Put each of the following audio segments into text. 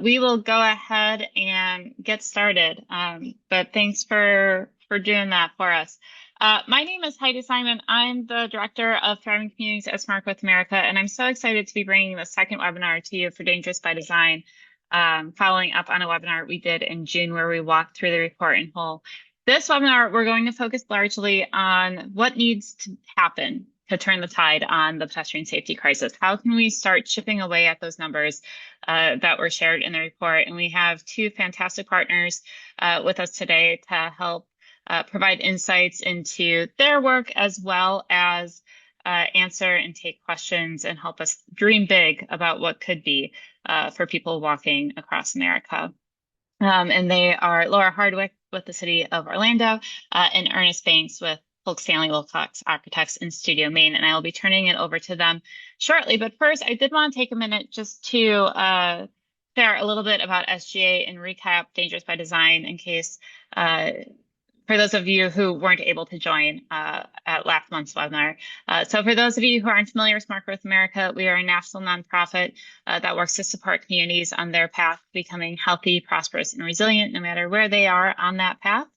We will go ahead and get started. But thanks for doing that for us. My name is Heidi Simon. I'm the Director of Thriving Communities at Smart Growth America, and I'm so excited to be bringing the second webinar to you for Dangerous by Design, following up on a webinar we did in June where we walked through the report in whole. This webinar, we're going to focus largely on what needs to happen to turn the tide on the pedestrian safety crisis. How can we start chipping away at those numbers that were shared in the report? And we have two fantastic partners with us today to help provide insights into their work, as well as answer and take questions and help us dream big about what could be for people walking across America. And they are Laura Hardwicke with the City of Orlando and Ernest Banks with Polk Stanley Wilcox Architects and studioMAIN. And I will be turning it over to them shortly. But first, I did want to take a minute just to share a little bit about SGA and recap Dangerous by Design in case for those of you who weren't able to join at last month's webinar. So for those of you who aren't familiar with Smart Growth America, we are a national nonprofit that works to support communities on their path to becoming healthy, prosperous, and resilient, no matter where they are on that path.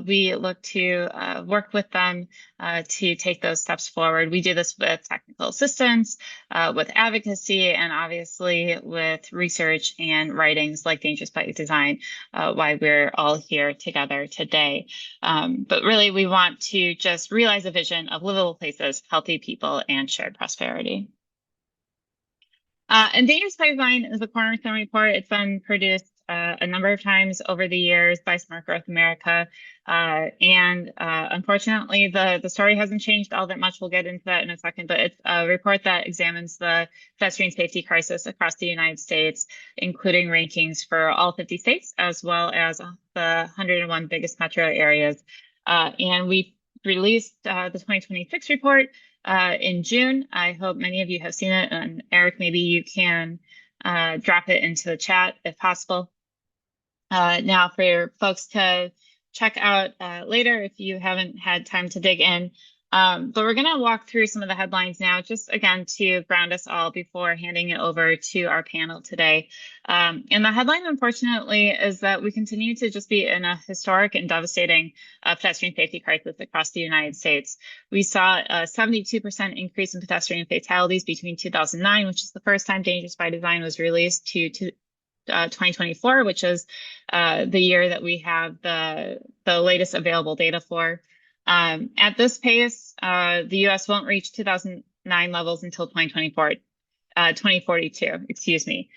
We look to work with them to take those steps forward. We do this with technical assistance, with advocacy, and obviously with research and writings like Dangerous by Design, why we're all here together today. But really, we want to just realize a vision of livable places, healthy people, and shared prosperity. And Dangerous by Design is a cornerstone report. It's been produced a number of times over the years by Smart Growth America. Unfortunately, the story hasn't changed all that much. We'll get into that in a second, but it's a report that examines the pedestrian safety crisis across the United States, including rankings for all 50 states, as well as the 101 biggest metro areas. And we released the 2026 report in June. I hope many of you have seen it. And Eric, maybe you can drop it into the chat if possible. Now for folks to check out later if you haven't had time to dig in. But we're going to walk through some of the headlines now, just again to ground us all before handing it over to our panel today. And the headline, unfortunately, is that we continue to just be in a historic and devastating pedestrian safety crisis across the United States. We saw a 72% increase in pedestrian fatalities between 2009, which is the first time Dangerous by Design was released, to 2024, which is the year that we have the latest available data for. At this pace, the U.S. won't reach 2009 levels until 2042, excuse me.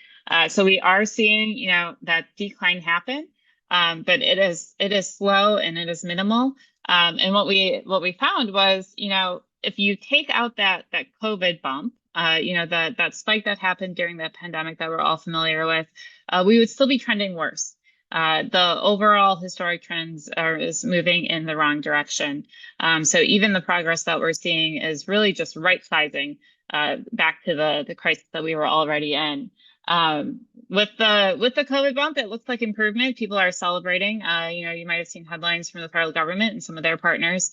So we are seeing, that decline happen, but it is slow and it is minimal. And what we found was, if you take out that COVID bump, that spike that happened during the pandemic that we're all familiar with, we would still be trending worse. The overall historic trends is moving in the wrong direction. So even the progress that we're seeing is really just right sizing back to the crisis that we were already in. With the COVID bump, it looks like improvement. People are celebrating. You might have seen headlines from the federal government and some of their partners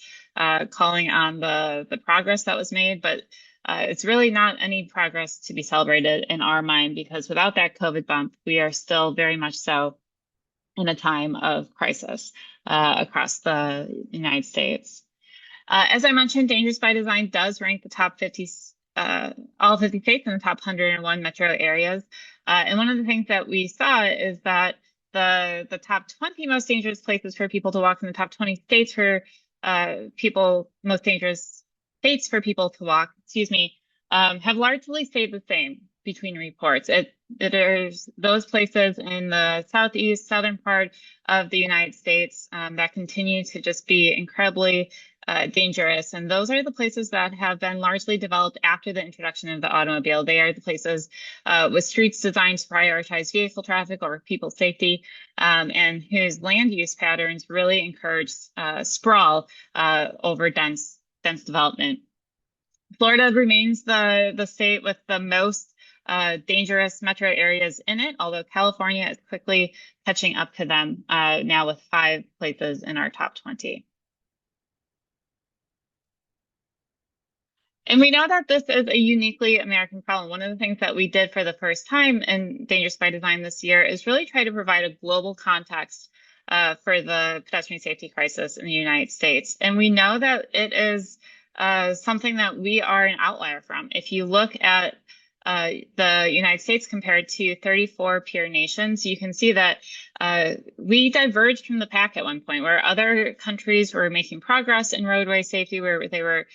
calling on the progress that was made, but it's really not any progress to be celebrated in our mind, because without that COVID bump, we are still very much so in a time of crisis across the United States. As I mentioned, Dangerous by Design does rank the top 50, all 50 states in the top 101 metro areas. And one of the things that we saw is that the top 20 most dangerous places for people to walk in the top 20 states for most dangerous states for people to walk, have largely stayed the same between reports. There's those places in the southern part of the United States that continue to just be incredibly dangerous. And those are the places that have been largely developed after the introduction of the automobile. They are the places with streets designed to prioritize vehicle traffic over people's safety, and whose land use patterns really encourage sprawl over dense development. Florida remains the state with the most dangerous metro areas in it, although California is quickly catching up to them now with 5 places in our top 20. And we know that this is a uniquely American problem. One of the things that we did for the first time in Dangerous by Design this year is really try to provide a global context for the pedestrian safety crisis in the United States. And we know that it is something that we are an outlier from. If you look at the United States compared to 34 peer nations, you can see that we diverged from the pack at one point, where other countries were making progress in roadway safety, where they were,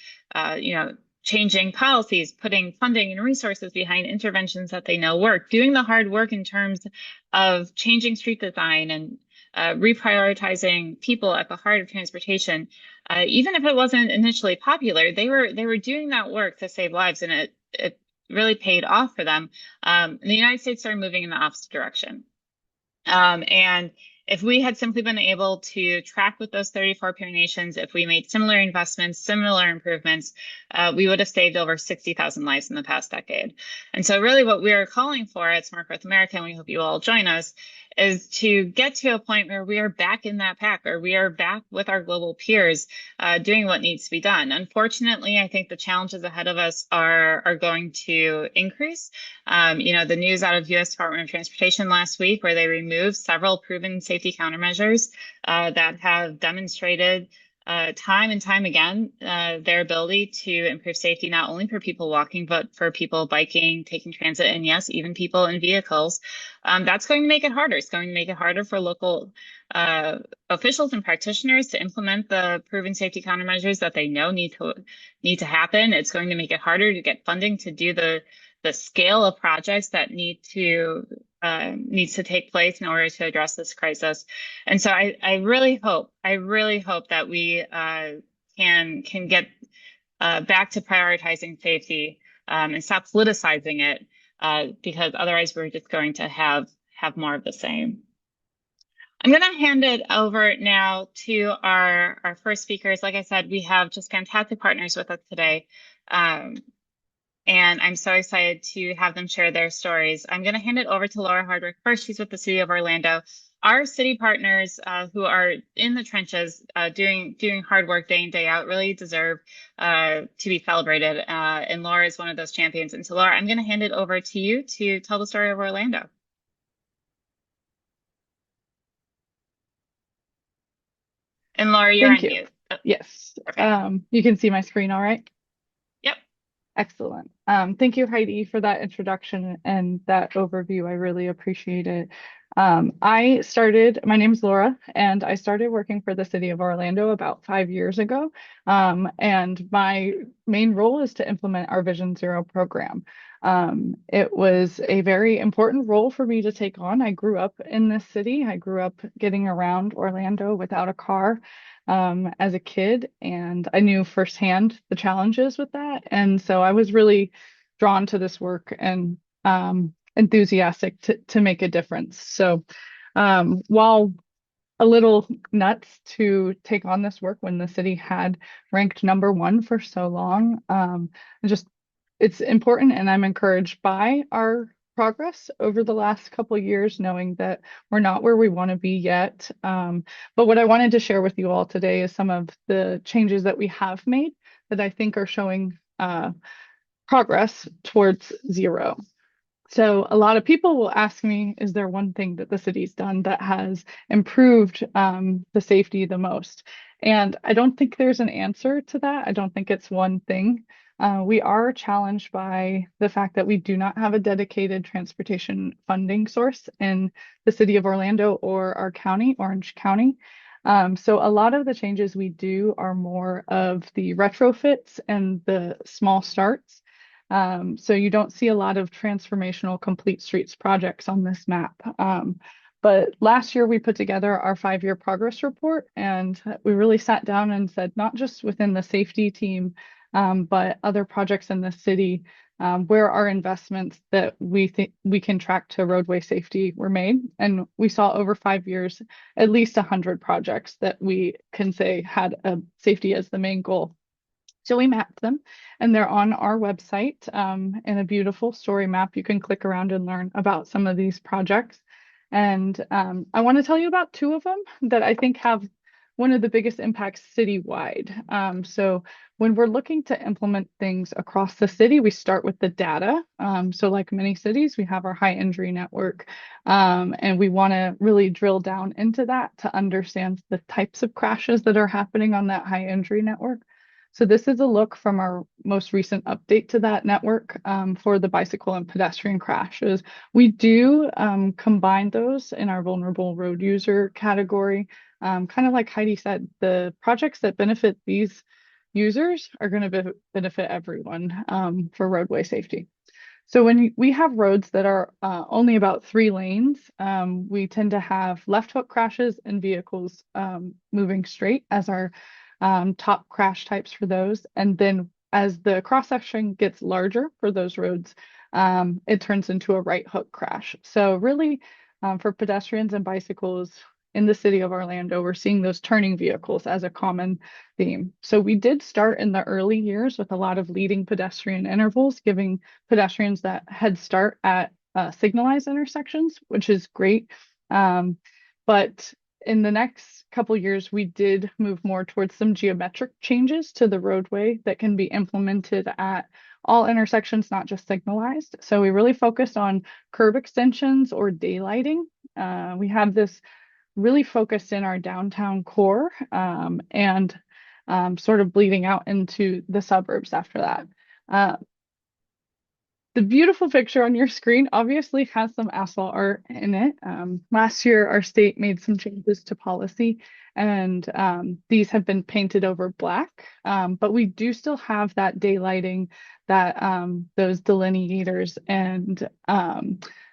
changing policies, putting funding and resources behind interventions that they know work, doing the hard work in terms of changing street design and reprioritizing people at the heart of transportation. Even if it wasn't initially popular, they were doing that work to save lives, and it really paid off for them. And the United States started moving in the opposite direction. And if we had simply been able to track with those 34 peer nations, if we made similar investments, similar improvements, we would have saved over 60,000 lives in the past decade. And so really what we are calling for at Smart Growth America, and we hope you all join us, is to get to a point where we are back in that pack, or we are back with our global peers doing what needs to be done. Unfortunately, I think the challenges ahead of us are going to increase. The news out of U.S. Department of Transportation last week, where they removed several proven safety countermeasures that have demonstrated time and time again their ability to improve safety, not only for people walking, but for people biking, taking transit, and yes, even people in vehicles. That's going to make it harder. It's going to make it harder for local officials and practitioners to implement the proven safety countermeasures that they know need to happen. It's going to make it harder to get funding to do the scale of projects that needs to take place in order to address this crisis. And so I really hope that we can get back to prioritizing safety and stop politicizing it, because otherwise we're just going to have more of the same. I'm going to hand it over now to our first speakers. Like I said, we have just fantastic partners with us today. And I'm so excited to have them share their stories. I'm going to hand it over to Laura Hardwicke first. She's with the City of Orlando. Our city partners who are in the trenches doing hard work day in, day out really deserve to be celebrated. And Laura is one of those champions. And so Laura, I'm going to hand it over to you to tell the story of Orlando. And Laura, you're on mute. Oh, yes. You can see my screen all right? Yep. Excellent. Thank you, Heidi, for that introduction and that overview. I really appreciate it. My name is Laura, and I started working for the City of Orlando about 5 years ago. And my main role is to implement our Vision Zero program. It was a very important role for me to take on. I grew up in this city. I grew up getting around Orlando without a car as a kid, and I knew firsthand the challenges with that. And so I was really drawn to this work and enthusiastic to make a difference. So while a little nuts to take on this work when the city had ranked #1 for so long, it's important, and I'm encouraged by our progress over the last couple of years, knowing that we're not where we want to be yet. But what I wanted to share with you all today is some of the changes that we have made that I think are showing progress towards zero. So a lot of people will ask me, is there one thing that the city's done that has improved the safety the most? And I don't think there's an answer to that. I don't think it's one thing. We are challenged by the fact that we do not have a dedicated transportation funding source in the city of Orlando or our county, Orange County. So a lot of the changes we do are more of the retrofits and the small starts. So you don't see a lot of transformational complete streets projects on this map. But last year we put together our 5-year progress report, and we really sat down and said, not just within the safety team, but other projects in the city, where our investments that we think we can track to roadway safety were made. And we saw over 5 years, at least 100 projects that we can say had safety as the main goal. So we mapped them, and they're on our website in a beautiful story map. You can click around and learn about some of these projects. And I want to tell you about 2 of them that I think have one of the biggest impacts citywide. So when we're looking to implement things across the city, we start with the data. So like many cities, we have our high injury network, and we want to really drill down into that to understand the types of crashes that are happening on that high injury network. So this is a look from our most recent update to that network for the bicycle and pedestrian crashes. We do combine those in our vulnerable road user category. Kind of like Heidi said, the projects that benefit these users are going to benefit everyone for roadway safety. So when we have roads that are only about 3 lanes, we tend to have left hook crashes and vehicles moving straight as our top crash types for those. And then as the cross section gets larger for those roads, it turns into a right hook crash. So really, for pedestrians and bicycles in the city of Orlando, we're seeing those turning vehicles as a common theme. So we did start in the early years with a lot of leading pedestrian intervals, giving pedestrians that head start at signalized intersections, which is great. But in the next couple years, we did move more towards some geometric changes to the roadway that can be implemented at all intersections, not just signalized. So we really focused on curb extensions or daylighting. We have this really focused in our downtown core and sort of bleeding out into the suburbs after that. The beautiful picture on your screen obviously has some asphalt art in it. Last year, our state made some changes to policy, and these have been painted over black. But we do still have that daylighting, that those delineators, and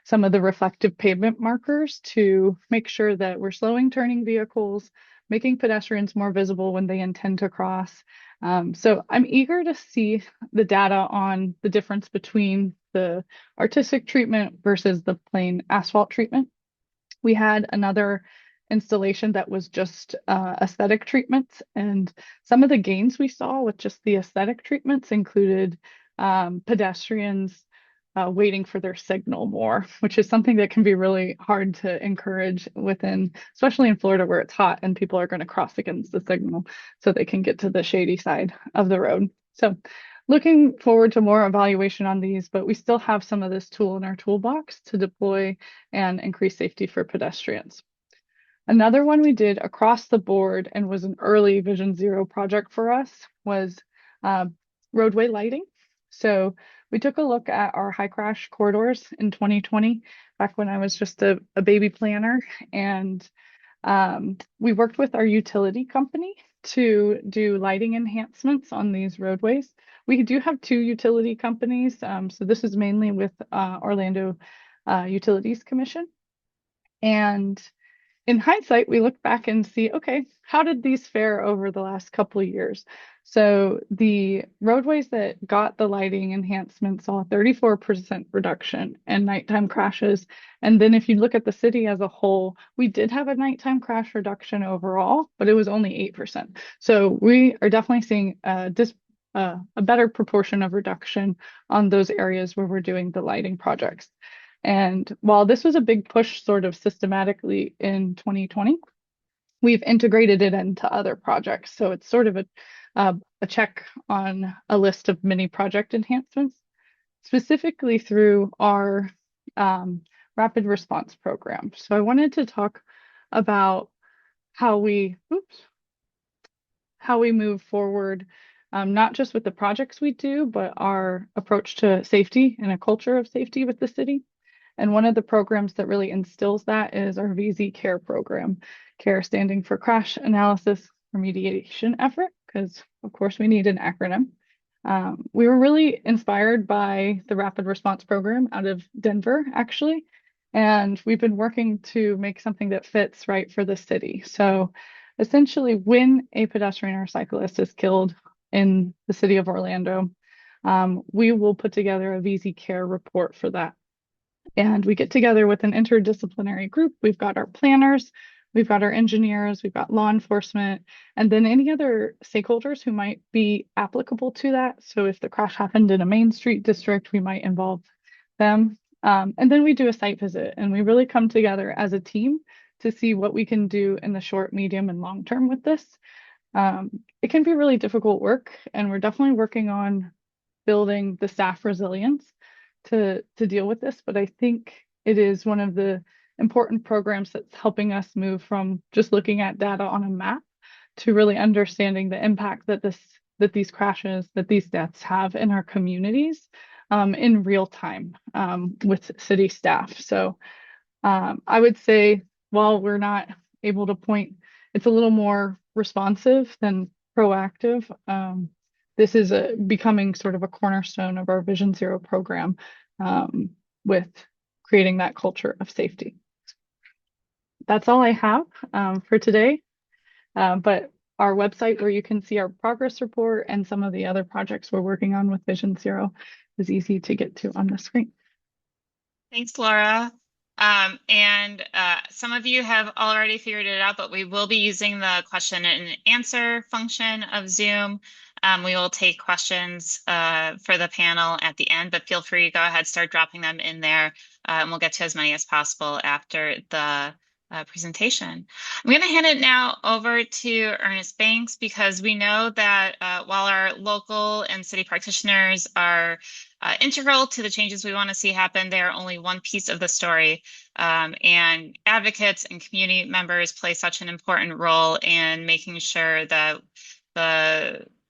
some of the reflective pavement markers to make sure that we're slowing turning vehicles, making pedestrians more visible when they intend to cross. So I'm eager to see the data on the difference between the artistic treatment versus the plain asphalt treatment. We had another installation that was just aesthetic treatments, and some of the gains we saw with just the aesthetic treatments included pedestrians waiting for their signal more, which is something that can be really hard to encourage within, especially in Florida where it's hot and people are going to cross against the signal so they can get to the shady side of the road. So looking forward to more evaluation on these, but we still have some of this tool in our toolbox to deploy and increase safety for pedestrians. Another one we did across the board and was an early Vision Zero project for us was roadway lighting. So we took a look at our high crash corridors in 2020, back when I was just a baby planner, and we worked with our utility company to do lighting enhancements on these roadways. We do have 2 utility companies, so this is mainly with Orlando Utilities Commission. And in hindsight, we look back and see, okay, how did these fare over the last couple of years? So the roadways that got the lighting enhancement saw a 34% reduction in nighttime crashes. And then if you look at the city as a whole, we did have a nighttime crash reduction overall, but it was only 8%. So we are definitely seeing a better proportion of reduction on those areas where we're doing the lighting projects. And while this was a big push sort of systematically in 2020, we've integrated it into other projects. So it's sort of a check on a list of many project enhancements, specifically through our rapid response program. So I wanted to talk about how we move forward, not just with the projects we do, but our approach to safety and a culture of safety with the city. And one of the programs that really instills that is our VZ CARE program, CARE standing for Crash Analysis Remediation Effort, because of course we need an acronym. We were really inspired by the Rapid Response Program out of Denver, actually, and we've been working to make something that fits right for the city. So essentially, when a pedestrian or cyclist is killed in the city of Orlando, we will put together a VZ CARE report for that. And we get together with an interdisciplinary group. We've got our planners, we've got our engineers, we've got law enforcement, and then any other stakeholders who might be applicable to that. So if the crash happened in a Main Street district, we might involve them. And then we do a site visit, and we really come together as a team to see what we can do in the short, medium, and long term with this. It can be really difficult work, and we're definitely working on building the staff resilience to deal with this. But I think it is one of the important programs that's helping us move from just looking at data on a map to really understanding the impact that these crashes, that these deaths have in our communities in real time with city staff. So I would say while we're not able to point, it's a little more responsive than proactive. This is becoming sort of a cornerstone of our Vision Zero program with creating that culture of safety. That's all I have for today. But our website where you can see our progress report and some of the other projects we're working on with Vision Zero is easy to get to on the screen. Thanks, Laura. Some of you have already figured it out, but we will be using the question and answer function of Zoom. We will take questions for the panel at the end, but feel free to go ahead, start dropping them in there, and we'll get to as many as possible after the presentation. I'm going to hand it now over to Ernest Banks because we know that while our local and city practitioners are integral to the changes we want to see happen, they are only one piece of the story. And advocates and community members play such an important role in making sure that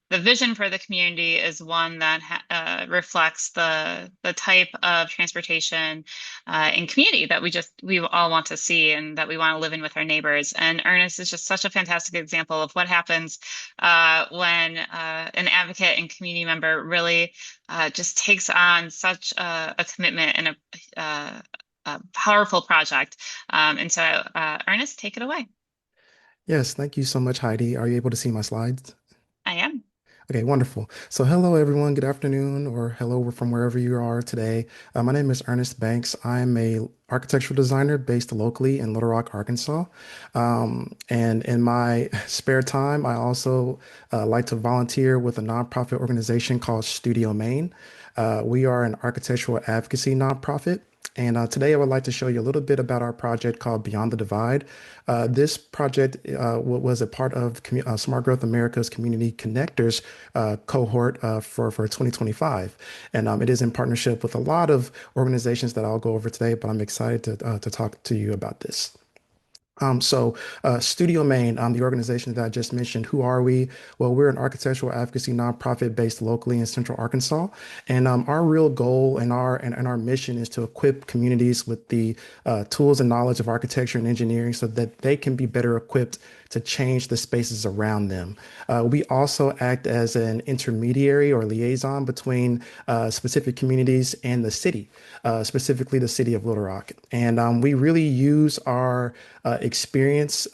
the vision for the community is one that reflects the type of transportation and community that we all want to see and that we want to live in with our neighbors. And Ernest is just such a fantastic example of what happens when an advocate and community member really just takes on such a commitment and a powerful project. And so Ernest, take it away. Yes, thank you so much, Heidi. Are you able to see my slides? I am. Okay, wonderful. So hello, everyone. Good afternoon, or hello from wherever you are today. My name is Ernest Banks. I'm a architectural designer based locally in Little Rock, Arkansas. And in my spare time, I also like to volunteer with a nonprofit organization called studioMAIN. We are an architectural advocacy nonprofit. And today I would like to show you a little bit about our project called Beyond the Divide. This project was a part of Smart Growth America's Community Connectors cohort for 2025. And it is in partnership with a lot of organizations that I'll go over today, but I'm excited to talk to you about this. studioMAIN, the organization that I just mentioned, who are we? Well, we're an architectural advocacy nonprofit based locally in Central Arkansas. And our real goal and our mission is to equip communities with the tools and knowledge of architecture and engineering so that they can be better equipped to change the spaces around them. We also act as an intermediary or liaison between specific communities and the city, specifically the city of Little Rock. And we really use our experience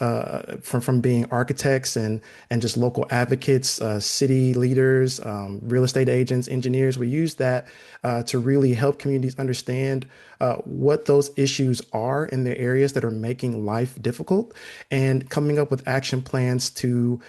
from being architects and just local advocates, city leaders, real estate agents, engineers. We use that to really help communities understand what those issues are in their areas that are making life difficult and coming up with action plans to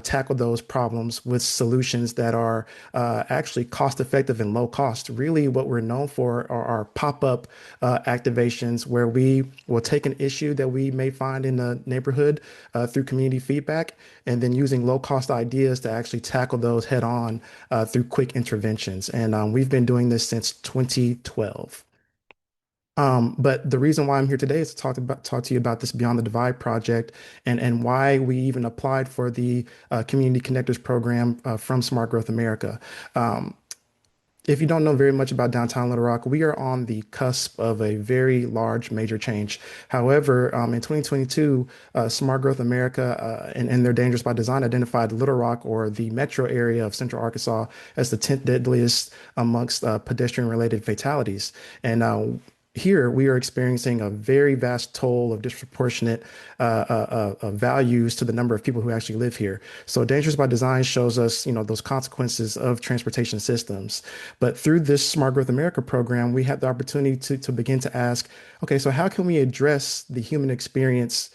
tackle those problems with solutions that are actually cost effective and low cost. Really, what we're known for are our pop-up activations where we will take an issue that we may find in the neighborhood through community feedback and then using low cost ideas to actually tackle those head on through quick interventions. And we've been doing this since 2012. But the reason why I'm here today is to talk to you about this Beyond the Divide project and why we even applied for the Community Connectors program from Smart Growth America. If you don't know very much about downtown Little Rock, we are on the cusp of a very large major change. However, in 2022, Smart Growth America and their Dangerous by Design identified Little Rock or the metro area of Central Arkansas as the 10th deadliest amongst pedestrian-related fatalities. And here we are experiencing a very vast toll of disproportionate values to the number of people who actually live here. So Dangerous by Design shows us, those consequences of transportation systems. But through this Smart Growth America program, we had the opportunity to begin to ask, okay, so how can we address the human experience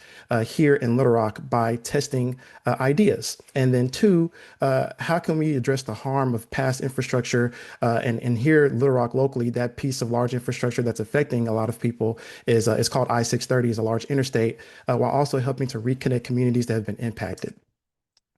here in Little Rock by testing ideas? And then two, how can we address the harm of past infrastructure and here Little Rock locally, that piece of large infrastructure that's affected affecting a lot of people is it's called I-630, is a large interstate, while also helping to reconnect communities that have been impacted.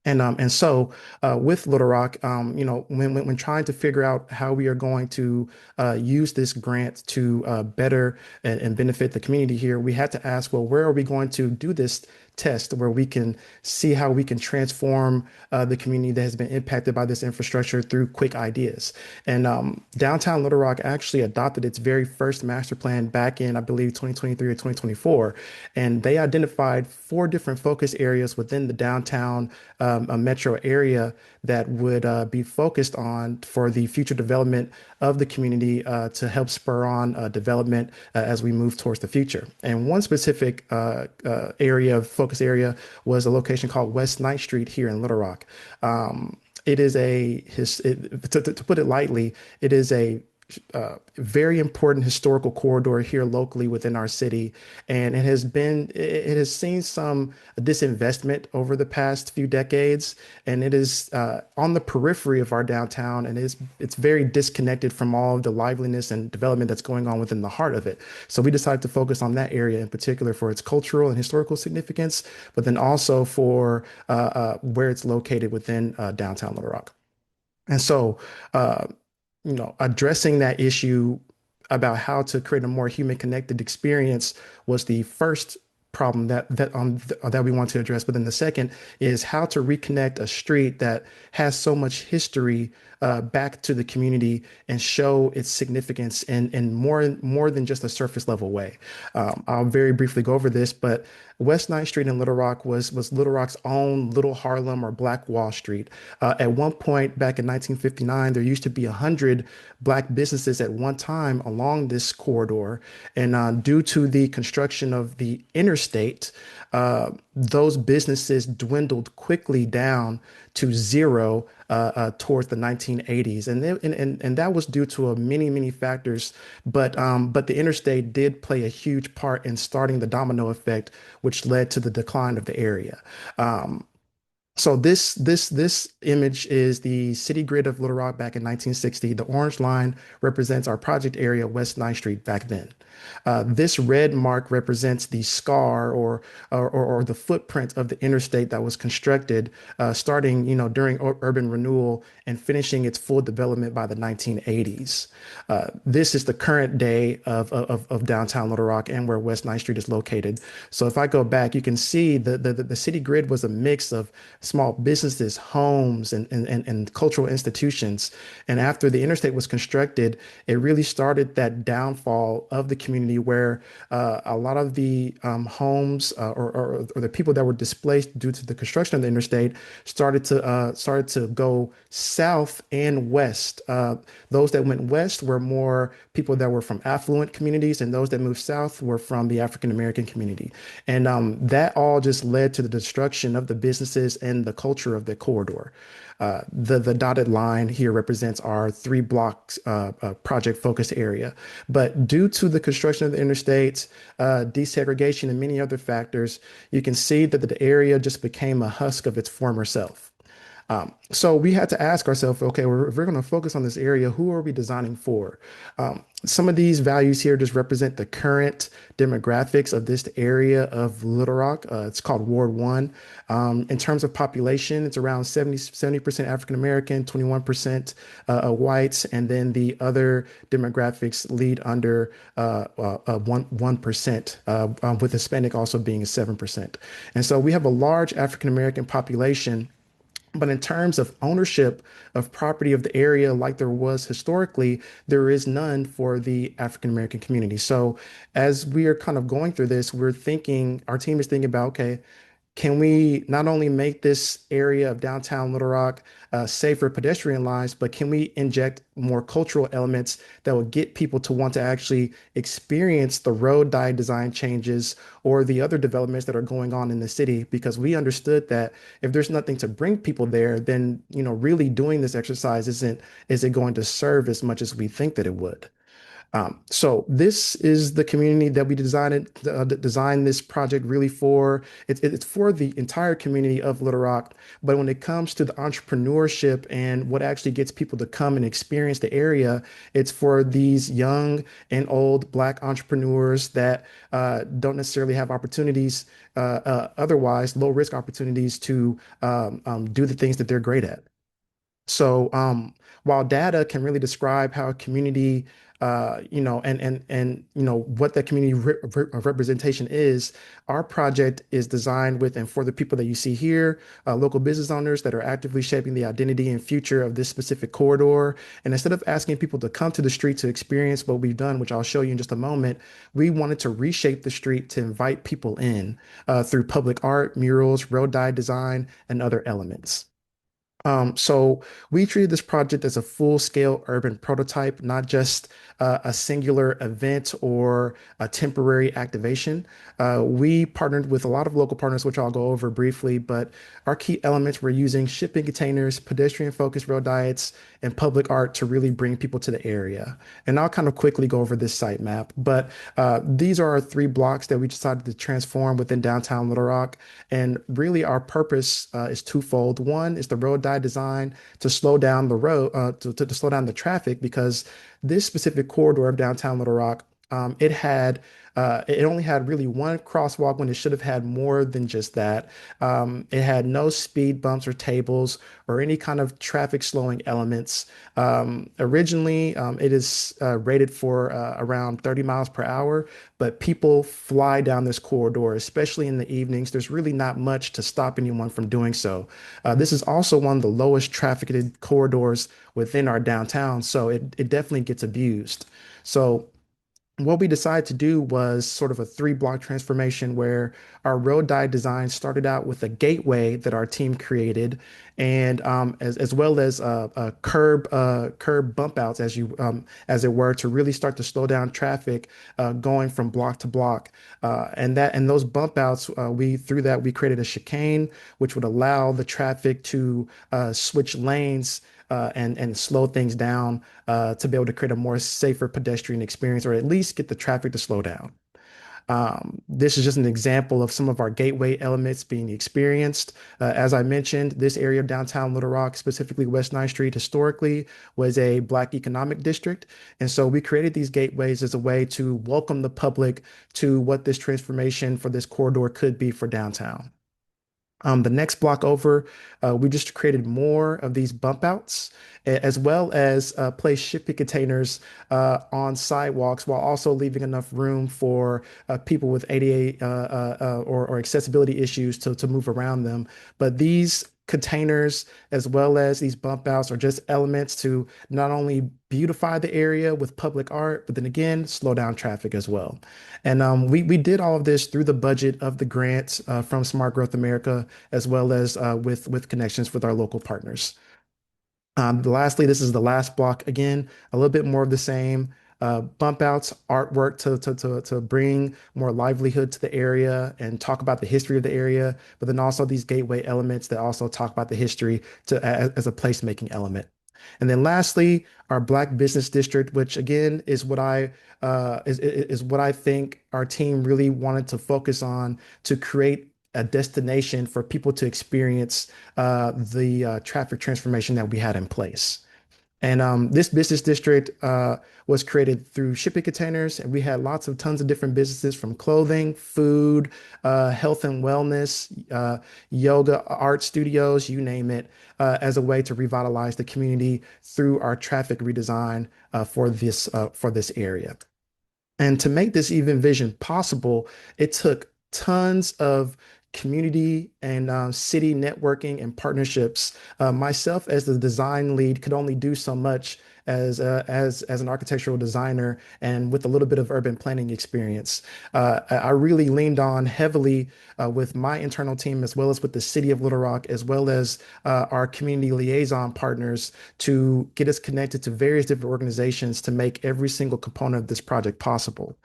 And so with Little Rock, when trying to figure out how we are going to use this grant to better and benefit the community here, we had to ask, well, where are we going to do this test where we can see how we can transform the community that has been impacted by this infrastructure through quick ideas. And downtown Little Rock actually adopted its very first master plan back in, I believe, 2023 or 2024. And they identified four different focus areas within the downtown a metro area that would be focused on for the future development of the community to help spur on development as we move towards the future. And one specific focus area was a location called West 9th Street here in Little Rock. It is to put it lightly, it is a very important historical corridor here locally within our city, and it has seen some disinvestment over the past few decades, and it is on the periphery of our downtown, and it's very disconnected from all of the liveliness and development that's going on within the heart of it. So we decided to focus on that area in particular for its cultural and historical significance, but then also for where it's located within downtown Little Rock. And so, uh, addressing that issue about how to create a more human connected experience was the first problem that we want to address. But then the second is how to reconnect a street that has so much history back to the community and show its significance in more than just a surface level way. I'll very briefly go over this, but West 9th Street in Little Rock was Little Rock's own Little Harlem or Black Wall Street. At one point back in 1959, there used to be 100 Black businesses at one time along this corridor. And due to the construction of the interstate, those businesses dwindled quickly down to zero towards the 1980s, and that was due to many factors. But the interstate did play a huge part in starting the domino effect, which led to the decline of the area. So this image is the city grid of Little Rock back in 1960. The orange line represents our project area, West 9th Street back then. This red mark represents the scar or the footprint of the interstate that was constructed starting during urban renewal and finishing its full development by the 1980s. This is the current day of downtown Little Rock and where West 9th Street is located. So if I go back, you can see the city grid was a mix of small businesses, homes, and cultural institutions. And after the interstate was constructed, it really started that downfall of the community where a lot of the homes or the people that were displaced due to the construction of the interstate started to go south and west. Those that went west were more people that were from affluent communities, and those that moved south were from the African American community. And that all just led to the destruction of the businesses and the culture of the corridor. The dotted line here represents our 3 blocks project focus area. But due to the construction of the interstate, desegregation, and many other factors, you can see that the area just became a husk of its former self. So we had to ask ourselves, okay, if we're going to focus on this area, who are we designing for? Some of these values here just represent the current demographics of this area of Little Rock. It's called Ward 1. In terms of population, it's around 70% African American, 21% whites, and then the other demographics lead under 1%, with Hispanic also being 7%. And so we have a large African American population. But in terms of ownership of property of the area, like there was historically, there is none for the African American community. So as we are kind of going through this, our team is thinking about, okay, can we not only make this area of downtown Little Rock safe for pedestrian lines, but can we inject more cultural elements that will get people to want to actually experience the road diet design changes or the other developments that are going on in the city? Because we understood that if there's nothing to bring people there, then really doing this exercise isn't going to serve as much as we think that it would. So this is the community that we designed this project really for. It's for the entire community of Little Rock. But when it comes to the entrepreneurship and what actually gets people to come and experience the area, it's for these young and old Black entrepreneurs that don't necessarily have opportunities, otherwise low risk opportunities to do the things that they're great at. So while data can really describe how a community, what that community representation is, our project is designed with and for the people that you see here, local business owners that are actively shaping the identity and future of this specific corridor. And instead of asking people to come to the street to experience what we've done, which I'll show you in just a moment, we wanted to reshape the street to invite people in through public art, murals, road dye design, and other elements. So we treated this project as a full-scale urban prototype, not just a singular event or a temporary activation. We partnered with a lot of local partners, which I'll go over briefly, but our key elements were using shipping containers, pedestrian-focused road diets, and public art to really bring people to the area. And I'll kind of quickly go over this site map, but these are our 3 blocks that we decided to transform within downtown Little Rock. And really our purpose is twofold. One is the road diet design to slow down the road, to slow down the traffic, because this specific corridor of downtown Little Rock, it only had really one crosswalk when it should have had more than just that. It had no speed bumps or tables or any kind of traffic slowing elements. Originally, it is rated for around 30 miles per hour, but people fly down this corridor, especially in the evenings. There's really not much to stop anyone from doing so. This is also one of the lowest trafficked corridors within our downtown, so it definitely gets abused. So what we decided to do was sort of a 3 block transformation where our road dye design started out with a gateway that our team created, and as well as curb bump outs, as it were, to really start to slow down traffic going from block to block. And those bump outs, we through that we created a chicane which would allow the traffic to switch lanes and slow things down to be able to create a more safer pedestrian experience, or at least get the traffic to slow down. This is just an example of some of our gateway elements being experienced. As I mentioned, this area of downtown Little Rock, specifically West 9th Street, historically was a Black economic district. And so we created these gateways as a way to welcome the public to what this transformation for this corridor could be for downtown. The next block over, we just created more of these bump outs, as well as placed shipping containers on sidewalks, while also leaving enough room for people with ADA or accessibility issues to move around them. But these containers, as well as these bump outs, are just elements to not only beautify the area with public art, but then again, slow down traffic as well. And we did all of this through the budget of the grants from Smart Growth America, as well as with connections with our local partners. Lastly, this is the last block. Again, a little bit more of the same. Bump outs, artwork to bring more livelihood to the area and talk about the history of the area, but then also these gateway elements that also talk about the history as a placemaking element. And then lastly, our Black Business District, which again is what is what I think our team really wanted to focus on, to create a destination for people to experience the traffic transformation that we had in place. And this business district was created through shipping containers, and we had tons of different businesses, from clothing, food, health and wellness, yoga, art studios, you name it, as a way to revitalize the community through our traffic redesign for this area. And to make this even vision possible, it took tons of community and city networking and partnerships. Myself, as the design lead, could only do so much as an architectural designer and with a little bit of urban planning experience. I really leaned on heavily with my internal team, as well as with the city of Little Rock, as well as our community liaison partners, to get us connected to various different organizations to make every single component of this project possible.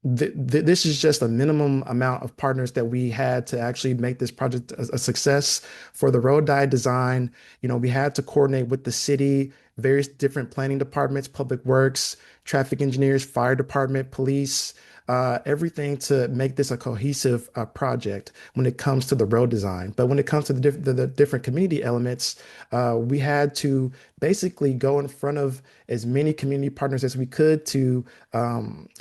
This is just a minimum amount of partners that we had to actually make this project a success. For the road dye design, we had to coordinate with the city, various different planning departments, public works, traffic engineers, fire department, police, everything to make this a cohesive project when it comes to the road design. But when it comes to the different community elements, we had to basically go in front of as many community partners as we could to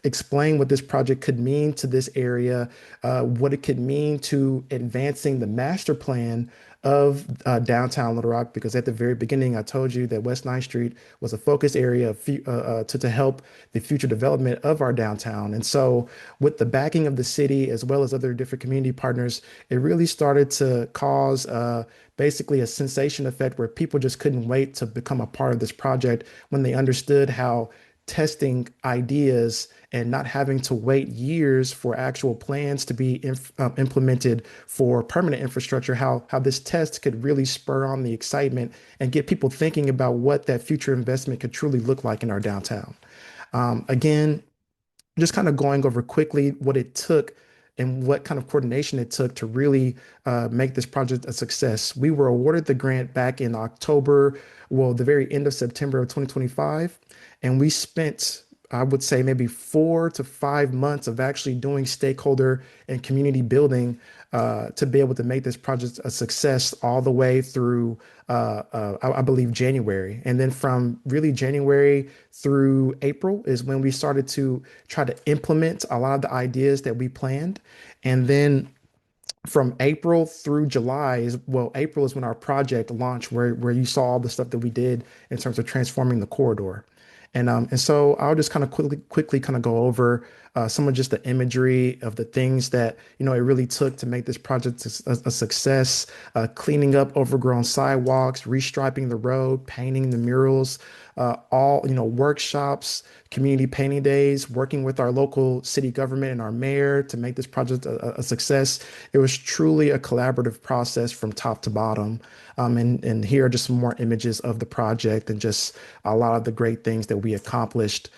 explain what this project could mean to this area, what it could mean to advancing the master plan of downtown Little Rock, because at the very beginning, I told you that West 9th Street was a focus area to help the future development of our downtown. And so, with the backing of the city as well as other different community partners, it really started to cause basically a sensation effect where people just couldn't wait to become a part of this project when they understood how testing ideas and not having to wait years for actual plans to be implemented for permanent infrastructure, how this test could really spur on the excitement and get people thinking about what that future investment could truly look like in our downtown. Again, just kind of going over quickly what it took and what kind of coordination it took to really make this project a success. We were awarded the grant back in October, well, the very end of September of 2025, and we spent, I would say, maybe 4 to 5 months of actually doing stakeholder and community building to be able to make this project a success all the way through, I believe, January. And then from really January through April is when we started to try to implement a lot of the ideas that we planned. And then from April through July is, well, April is when our project launched, where you saw all the stuff that we did in terms of transforming the corridor. And so I'll just kind of quickly kind of go over some of just the imagery of the things that it really took to make this project a success. Cleaning up overgrown sidewalks, restriping the road, painting the murals, all workshops, community painting days, working with our local city government and our mayor to make this project a success. It was truly a collaborative process from top to bottom. And here are just some more images of the project and just a lot of the great things that we accomplished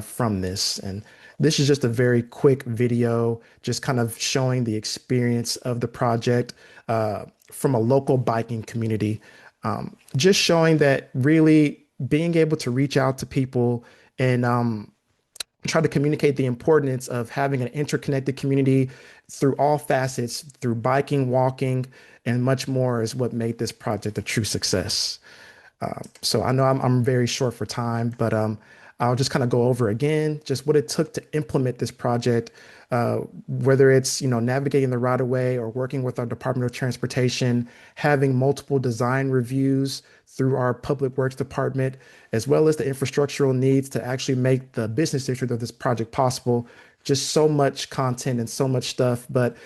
from this. And this is just a very quick video, just kind of showing the experience of the project from a local biking community. Just showing that really being able to reach out to people and try to communicate the importance of having an interconnected community through all facets, through biking, walking, and much more is what made this project a true success. So I know I'm very short for time, but I'll just kind of go over again just what it took to implement this project, whether it's navigating the right of way or working with our Department of Transportation, having multiple design reviews through our Public Works Department, as well as the infrastructural needs to actually make the business district of this project possible. Just so much content and so much stuff, but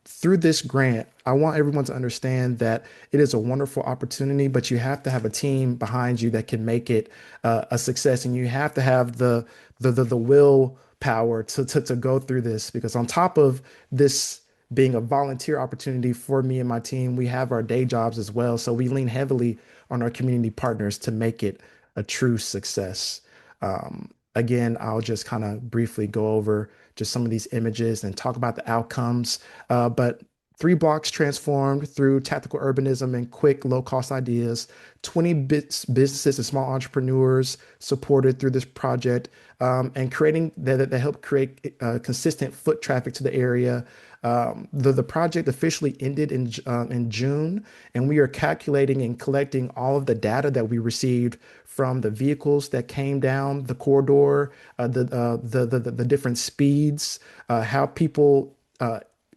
through this grant, I want everyone to understand that it is a wonderful opportunity, but you have to have a team behind you that can make it a success, and you have to have the willpower to go through this. Because on top of this being a volunteer opportunity for me and my team, we have our day jobs as well. So we lean heavily on our community partners to make it a true success. Again, I'll just kind of briefly go over just some of these images and talk about the outcomes. But 3 blocks transformed through tactical urbanism and quick, low-cost ideas. 20 businesses and small entrepreneurs supported through this project, and creating that helped create consistent foot traffic to the area. The project officially ended in June, and we are calculating and collecting all of the data that we received from the vehicles that came down the corridor, the different speeds, how people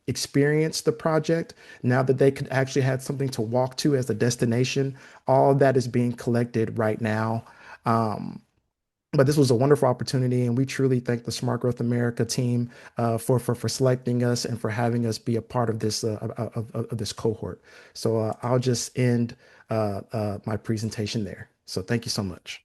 experience the project now that they could actually have something to walk to as a destination. All of that is being collected right now. But this was a wonderful opportunity, and we truly thank the Smart Growth America team for selecting us and for having us be a part of this cohort. So I'll just end my presentation there. So thank you so much.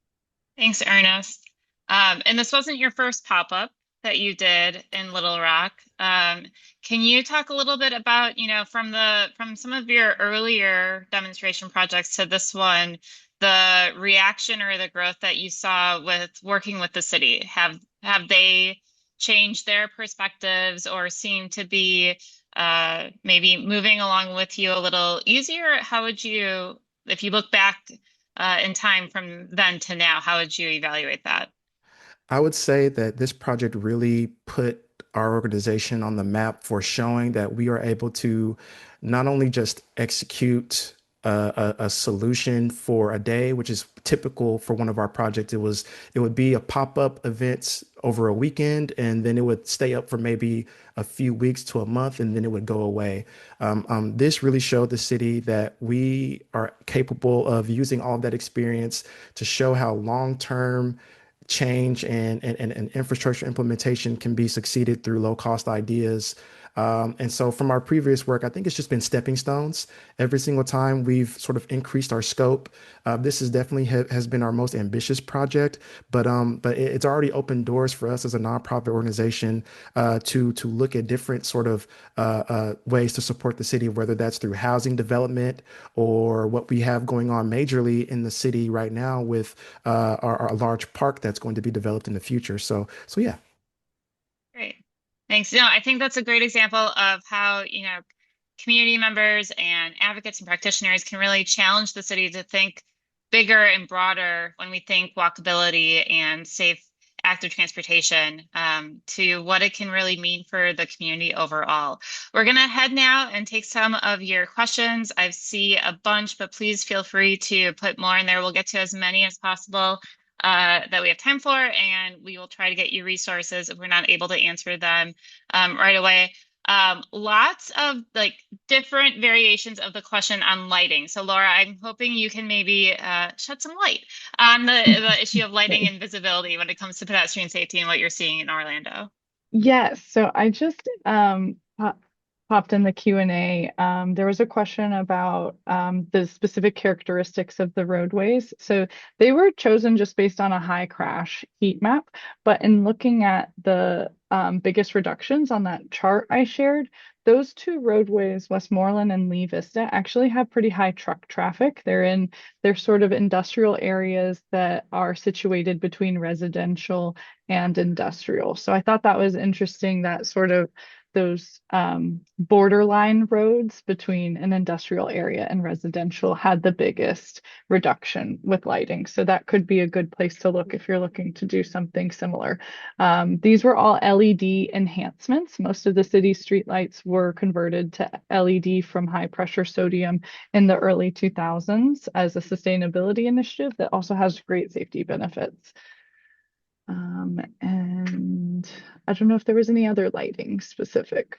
Thanks, Ernest. And this wasn't your first pop-up that you did in Little Rock. Can you talk a little bit about, from some of your earlier demonstration projects to this one, the reaction or the growth that you saw with working with the city? Have they changed their perspectives or seem to be maybe moving along with you a little easier? How would you, if you look back in time from then to now, how would you evaluate that? I would say that this project really put our organization on the map for showing that we are able to not only just execute a solution for a day, which is typical for one of our projects. It would be a pop-up event over a weekend, and then it would stay up for maybe a few weeks to a month, and then it would go away. This really showed the city that we are capable of using all of that experience to show how long-term change and infrastructure implementation can be succeeded through low cost ideas. And so from our previous work, I think it's just been stepping stones. Every single time we've sort of increased our scope. This is definitely has been our most ambitious project, but it's already opened doors for us as a nonprofit organization to look at different sort of ways to support the city, whether that's through housing development or what we have going on majorly in the city right now with our large park that's going to be developed in the future. So yeah. Great. Thanks. No, I think that's a great example of how, community members and advocates and practitioners can really challenge the city to think bigger and broader when we think walkability and safe active transportation, to what it can really mean for the community overall. We're going to head now and take some of your questions. I see a bunch, but please feel free to put more in there. We'll get to as many as possible that we have time for, and we will try to get you resources if we're not able to answer them right away. Lots of like different variations of the question on lighting. So Laura, I'm hoping you can maybe shed some light on the issue of lighting and visibility when it comes to pedestrian safety and what you're seeing in Orlando. Yes, so I just popped in the Q&A. There was a question about the specific characteristics of the roadways. So they were chosen just based on a high crash heat map, but in looking at the biggest reductions on that chart I shared, those two roadways, Westmoreland and Lee Vista, actually have pretty high truck traffic. They're sort of industrial areas that are situated between residential and industrial. So I thought that was interesting that sort of those borderline roads between an industrial area and residential had the biggest reduction with lighting. So that could be a good place to look if you're looking to do something similar. These were all LED enhancements. Most of the city's streetlights were converted to LED from high pressure sodium in the early 2000s as a sustainability initiative that also has great safety benefits. And I don't know if there was any other lighting specific.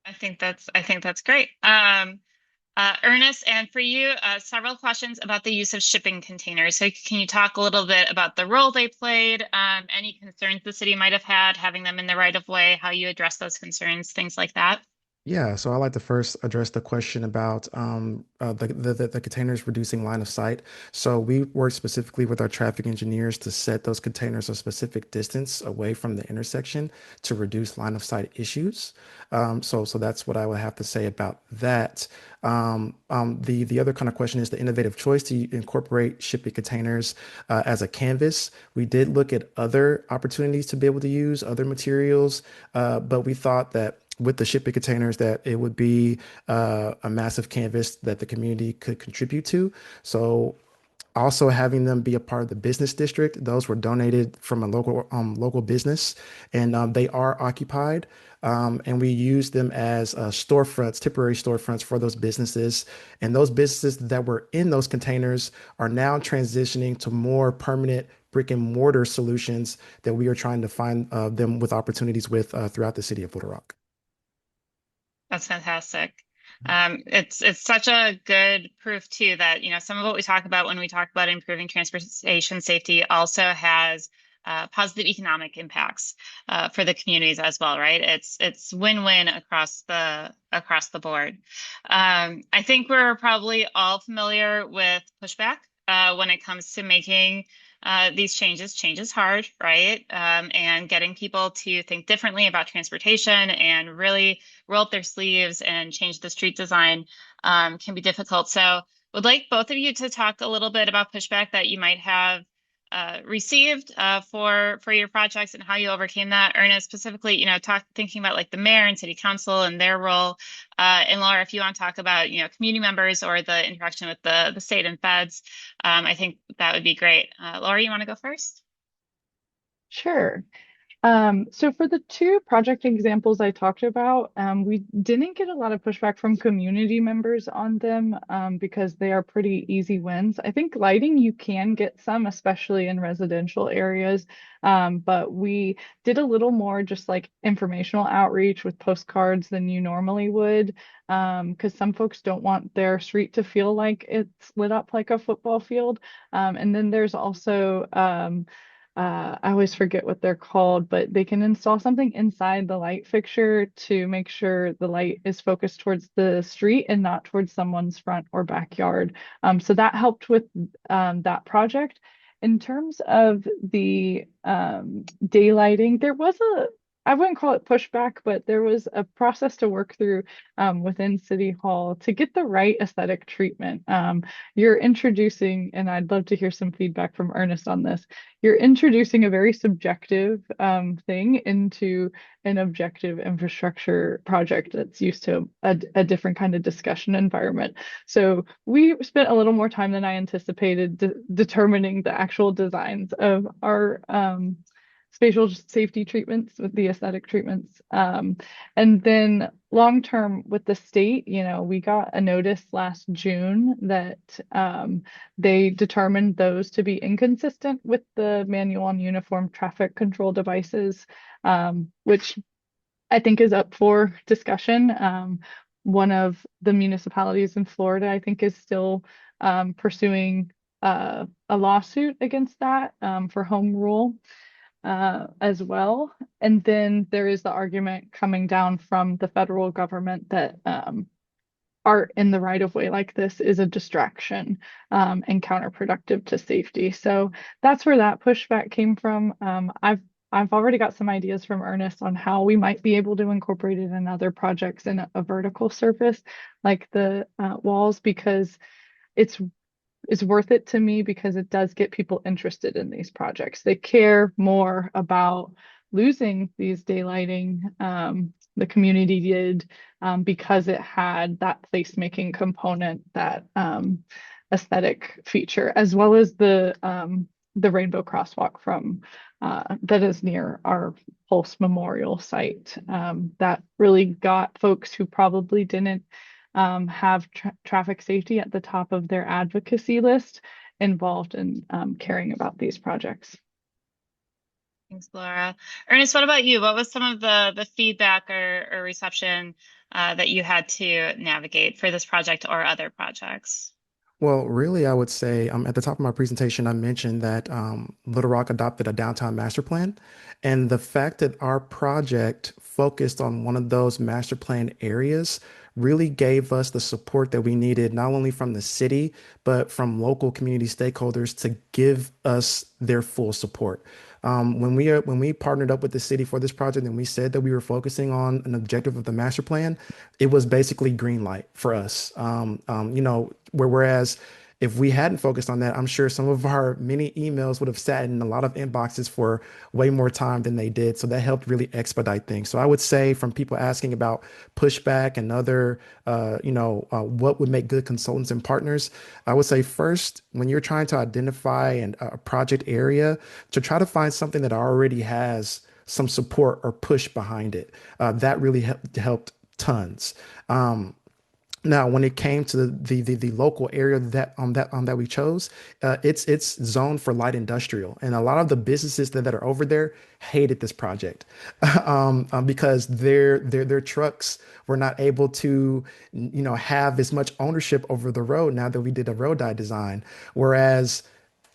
I think that's great. Ernest, and for you, several questions about the use of shipping containers. So can you talk a little bit about the role they played, any concerns the city might have had having them in the right of way, how you address those concerns, things like that? Yeah, so I'd like to first address the question about the containers reducing line of sight. So we work specifically with our traffic engineers to set those containers a specific distance away from the intersection to reduce line of sight issues. So that's what I would have to say about that. The other kind of question is the innovative choice to incorporate shipping containers as a canvas. We did look at other opportunities to be able to use other materials, but we thought that with the shipping containers that it would be a massive canvas that the community could contribute to. So also having them be a part of the business district, those were donated from a local business, and they are occupied. And we use them as storefronts, temporary storefronts for those businesses. And those businesses that were in those containers are now transitioning to more permanent brick and mortar solutions that we are trying to find them with opportunities with throughout the city of Little Rock. That's fantastic. It's such a good proof too that some of what we talk about when we talk about improving transportation safety also has positive economic impacts for the communities as well, right? It's win-win across the board. I think we're probably all familiar with pushback when it comes to making these changes. Change is hard, right? And getting people to think differently about transportation and really roll up their sleeves and change the street design can be difficult. So would like both of you to talk a little bit about pushback that you might have received for your projects and how you overcame that. Ernest, specifically, thinking about like the mayor and city council and their role. And Laura, if you want to talk about, community members or the interaction with the state and feds, I think that would be great. Laura, you want to go first? Sure. So for the two project examples I talked about, we didn't get a lot of pushback from community members on them because they are pretty easy wins. I think lighting you can get some, especially in residential areas, but we did a little more just like informational outreach with postcards than you normally would, because some folks don't want their street to feel like it's lit up like a football field. And then there's also I always forget what they're called, but they can install something inside the light fixture to make sure the light is focused towards the street and not towards someone's front or backyard. So that helped with that project. In terms of the daylighting, there was I wouldn't call it pushback, but there was a process to work through within City Hall to get the right aesthetic treatment. You're introducing, and I'd love to hear some feedback from Ernest on this, you're introducing a very subjective thing into an objective infrastructure project that's used to a different kind of discussion environment. So we spent a little more time than I anticipated determining the actual designs of our spatial safety treatments with the aesthetic treatments. And then long term with the state, we got a notice last June that they determined those to be inconsistent with the manual on uniform traffic control devices, which I think is up for discussion. One of the municipalities in Florida, I think, is still pursuing a lawsuit against that for home rule as well. And then there is the argument coming down from the federal government that art in the right of way like this is a distraction and counterproductive to safety. So that's where that pushback came from. I've already got some ideas from Ernest on how we might be able to incorporate it in other projects in a vertical surface like the walls because it's worth it to me because it does get people interested in these projects. They care more about losing these daylighting. The community did because it had that placemaking component, that aesthetic feature, as well as the rainbow crosswalk from that is near our Pulse Memorial site. That really got folks who probably didn't have traffic safety at the top of their advocacy list involved in caring about these projects. Thanks, Laura. Ernest, what about you? What was some of the feedback or reception that you had to navigate for this project or other projects? Well, really, I would say at the top of my presentation, I mentioned that Little Rock adopted a downtown master plan. And the fact that our project focused on one of those master plan areas really gave us the support that we needed, not only from the city, but from local community stakeholders to give us their full support. When we partnered up with the city for this project and we said that we were focusing on an objective of the master plan, it was basically green light for us. Whereas if we hadn't focused on that, I'm sure some of our many emails would have sat in a lot of inboxes for way more time than they did. So that helped really expedite things. So I would say from people asking about pushback and other, what would make good consultants and partners, I would say first, when you're trying to identify a project area, to try to find something that already has some support or push behind it. That really helped tons. Now, when it came to the local area that we chose, it's zoned for light industrial, and a lot of the businesses that are over there hated this project because their trucks were not able to, have as much ownership over the road now that we did a road dye design. Whereas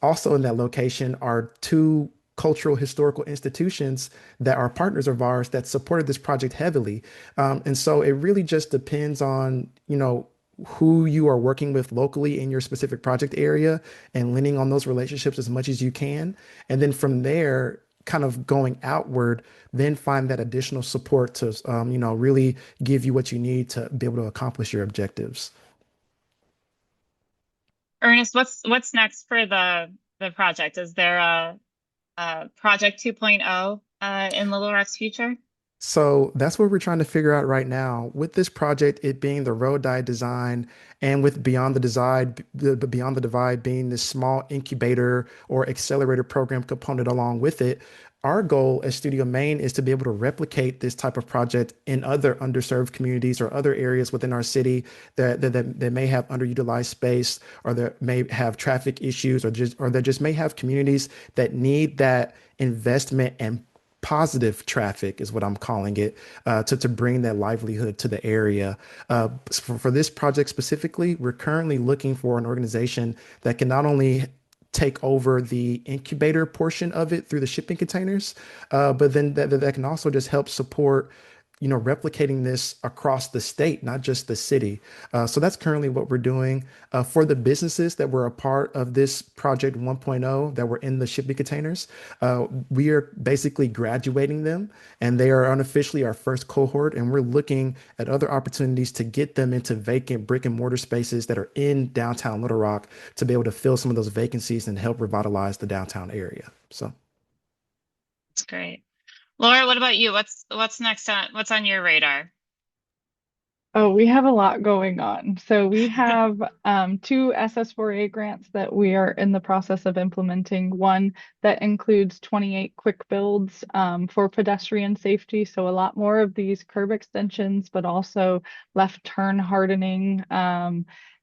also in that location are two cultural historical institutions that are partners of ours that supported this project heavily. And so it really just depends on, who you are working with locally in your specific project area and leaning on those relationships as much as you can. And then from there, kind of going outward, then find that additional support to, really give you what you need to be able to accomplish your objectives. Ernest, what's next for the project? Is there a project 2.0 in Little Rock's future? So that's what we're trying to figure out right now. With this project, it being the road die design, and with Beyond the Divide being this small incubator or accelerator program component along with it, our goal as studioMAIN is to be able to replicate this type of project in other underserved communities or other areas within our city that may have underutilized space, or that may have traffic issues, or that just may have communities that need that investment and positive traffic is what I'm calling it, to bring that livelihood to the area. For this project specifically, we're currently looking for an organization that can not only take over the incubator portion of it through the shipping containers, but then that can also just help support, replicating this across the state, not just the city. So that's currently what we're doing. For the businesses that were a part of this project 1.0 that were in the shipping containers, we are basically graduating them, and they are unofficially our first cohort. And we're looking at other opportunities to get them into vacant brick and mortar spaces that are in downtown Little Rock, to be able to fill some of those vacancies and help revitalize the downtown area. So. That's great. Laura, what about you? What's next what's on your radar? Oh, we have a lot going on. So we have two SS4A grants that we are in the process of implementing. One that includes 28 quick builds for pedestrian safety. So a lot more of these curb extensions, but also left turn hardening,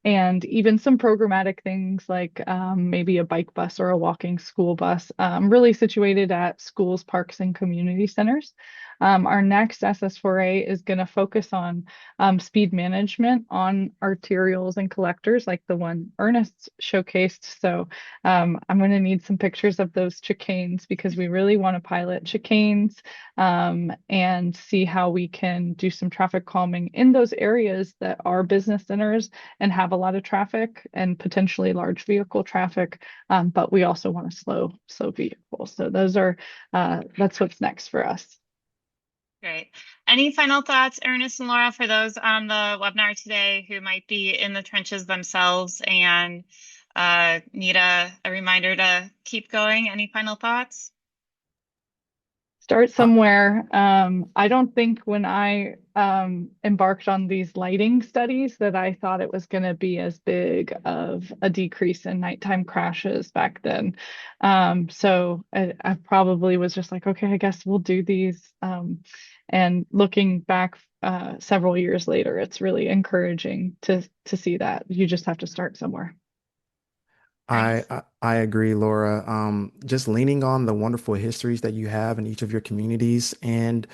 and even some programmatic things like maybe a bike bus or a walking school bus, really situated at schools, parks, and community centers. Our next SS4A is going to focus on speed management on arterials and collectors like the one Ernest showcased. So I'm going to need some pictures of those chicanes, because we really want to pilot chicanes and see how we can do some traffic calming in those areas that are business centers and have a lot of traffic and potentially large vehicle traffic. But we also want to slow vehicles. So those are that's what's next for us. Great. Any final thoughts, Ernest and Laura, for those on the webinar today who might be in the trenches themselves and need a reminder to keep going? Any final thoughts? Start somewhere. I don't think when I embarked on these lighting studies that I thought it was going to be as big of a decrease in nighttime crashes back then. So I probably was just like, okay, I guess we'll do these. And looking back several years later, it's really encouraging to see that. You just have to start somewhere. I, Nice. I agree, Laura. Just leaning on the wonderful histories that you have in each of your communities, and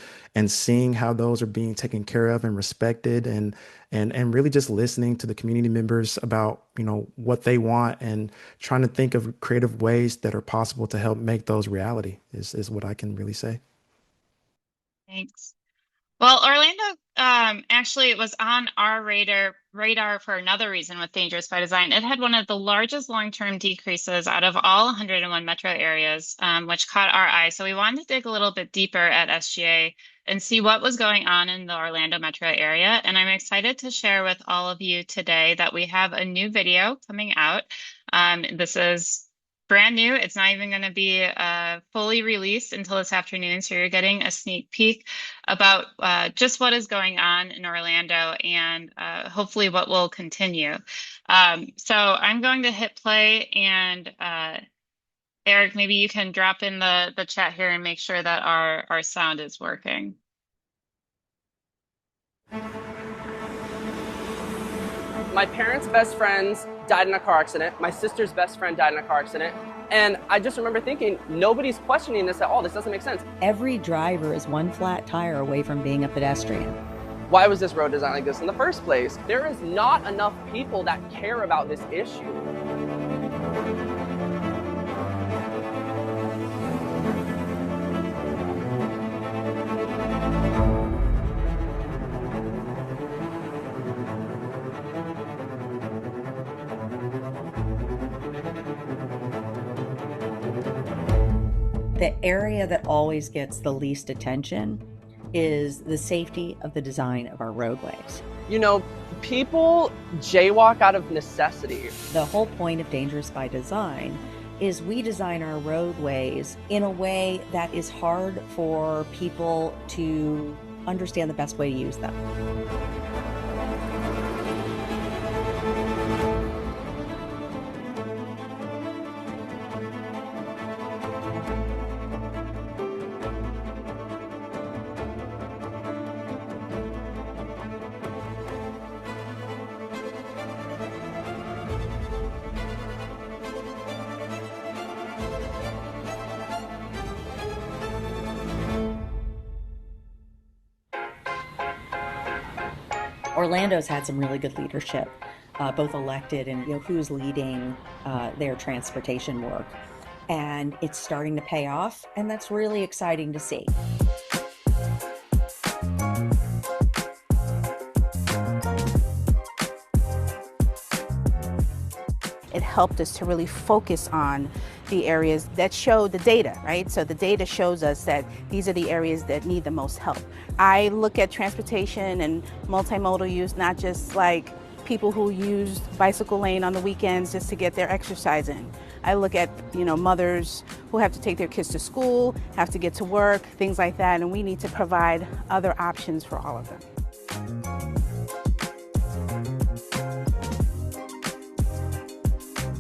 seeing how those are being taken care of and respected, and really just listening to the community members about, what they want, and trying to think of creative ways that are possible to help make those reality is what I can really say. Thanks. Well, Orlando actually it was on our radar for another reason with Dangerous by Design. It had one of the largest long-term decreases out of all 101 metro areas, which caught our eye. So we wanted to dig a little bit deeper at SGA and see what was going on in the Orlando metro area. And I'm excited to share with all of you today that we have a new video coming out. This is brand new. It's not even going to be fully released until this afternoon. So you're getting a sneak peek about just what is going on in Orlando, and hopefully what will continue. So I'm going to hit play, and Eric, maybe you can drop in the chat here and make sure that our sound is working. My parents' best friends died in a car accident. My sister's best friend died in a car accident. And I just remember thinking, nobody's questioning this at all. This doesn't make sense. Every driver is one flat tire away from being a pedestrian. Why was this road designed like this in the first place? There is not enough people that care about this issue. The area that always gets the least attention is the safety of the design of our roadways. People jaywalk out of necessity. The whole point of Dangerous by Design is we design our roadways in a way that is hard for people to understand the best way to use them. Orlando's had some really good leadership, both elected and who's leading their transportation work. And it's starting to pay off, and that's really exciting to see. It helped us to really focus on the areas that show the data, right? So the data shows us that these are the areas that need the most help. I look at transportation and multimodal use not just like people who use bicycle lane on the weekends just to get their exercise in. I look at, mothers who have to take their kids to school, have to get to work, things like that, and we need to provide other options for all of them.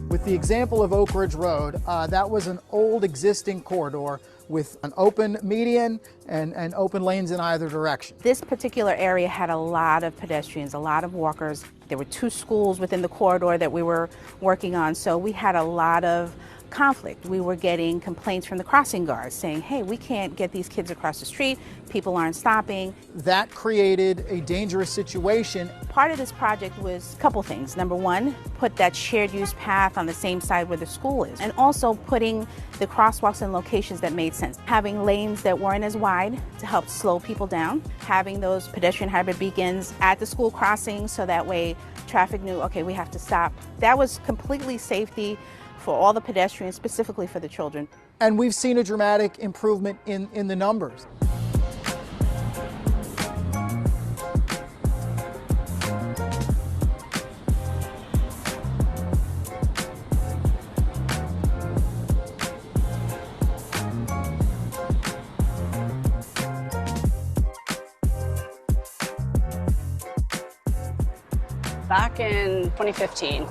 With the example of Oak Ridge Road, that was an old existing corridor with an open median and open lanes in either direction. This particular area had a lot of pedestrians, a lot of walkers. There were 2 schools within the corridor that we were working on, so we had a lot of conflict. We were getting complaints from the crossing guards saying, hey, we can't get these kids across the street, people aren't stopping. That created a dangerous situation. Part of this project was a couple things. Number one, put that shared use path on the same side where the school is, and also putting the crosswalks in locations that made sense. Having lanes that weren't as wide to help slow people down, having those pedestrian hybrid beacons at the school crossings so that way traffic knew, okay, we have to stop. That was completely safety for all the pedestrians, specifically for the children. And we've seen a dramatic improvement in the numbers. Back in 2015,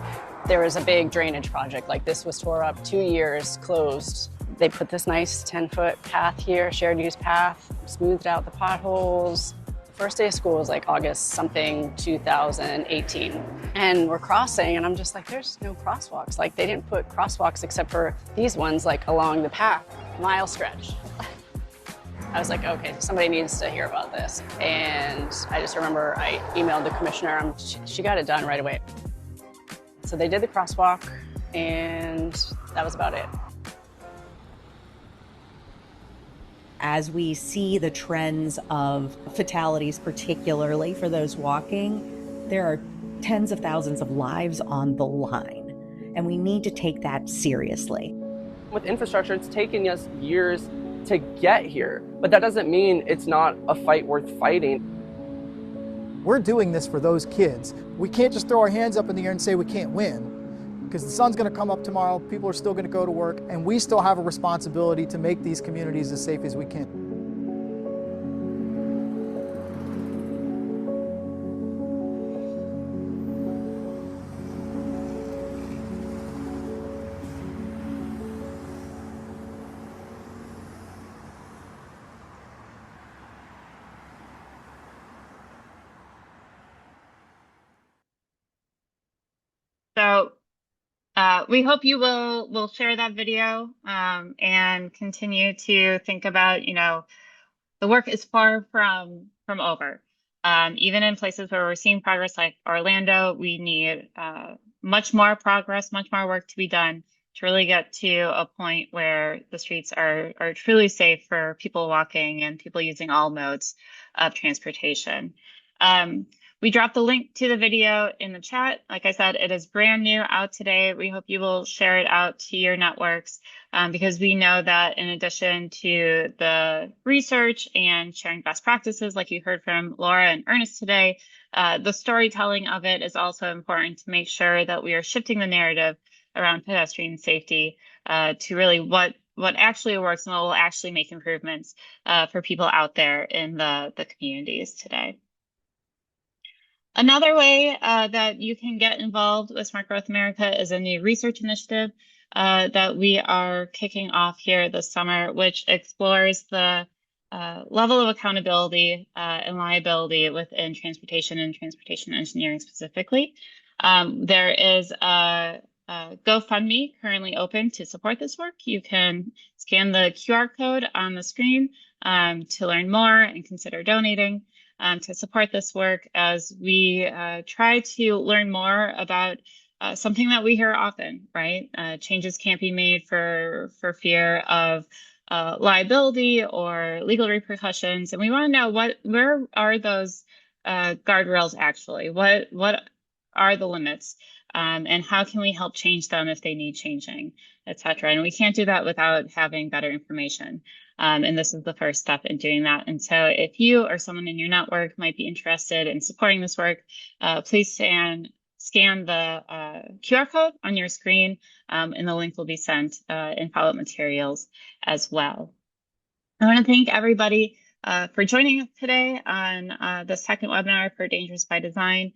there was a big drainage project. Like, this was tore up, 2 years closed. They put this nice 10-foot path here, shared use path, smoothed out the potholes. First day of school was like August something 2018. And we're crossing and I'm just like, there's no crosswalks. Like, they didn't put crosswalks except for these ones like along the path, mile stretch. I was like, okay, somebody needs to hear about this. And I just remember I emailed the commissioner, she got it done right away. So they did the crosswalk, and that was about it. As we see the trends of fatalities, particularly for those walking, there are tens of thousands of lives on the line, and we need to take that seriously. With infrastructure, it's taken us years to get here, but that doesn't mean it's not a fight worth fighting. We're doing this for those kids. We can't just throw our hands up in the air and say we can't win, because the sun's going to come up tomorrow, people are still going to go to work, and we still have a responsibility to make these communities as safe as we can. So we hope you will share that video and continue to think about, the work is far from over. Even in places where we're seeing progress like Orlando, we need much more progress, much more work to be done to really get to a point where the streets are truly safe for people walking and people using all modes of transportation. We dropped the link to the video in the chat. Like I said, it is brand new out today. We hope you will share it out to your networks because we know that in addition to the research and sharing best practices, like you heard from Laura and Ernest today, the storytelling of it is also important to make sure that we are shifting the narrative around pedestrian safety to really what actually works and what will actually make improvements for people out there in the communities today. Another way that you can get involved with Smart Growth America is a new research initiative that we are kicking off here this summer, which explores the level of accountability and liability within transportation and transportation engineering specifically. There is a GoFundMe currently open to support this work. You can scan the QR code on the screen to learn more and consider donating. to support this work as we try to learn more about something that we hear often, right? Changes can't be made for fear of liability or legal repercussions, and we want to know where are those guardrails actually? What are the limits, and how can we help change them if they need changing, etc. And we can't do that without having better information. And this is the first step in doing that. And so if you or someone in your network might be interested in supporting this work, please scan the QR code on your screen, and the link will be sent in follow-up materials as well. I want to thank everybody for joining us today on the second webinar for Dangerous by Design.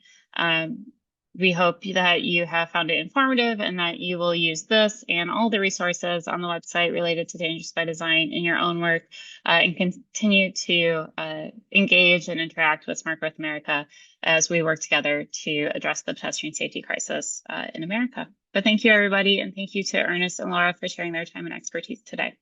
We hope that you have found it informative and that you will use this and all the resources on the website related to Dangerous by Design in your own work, and continue to engage and interact with Smart Growth America as we work together to address the pedestrian safety crisis in America. But thank you, everybody, and thank you to Ernest and Laura for sharing their time and expertise today.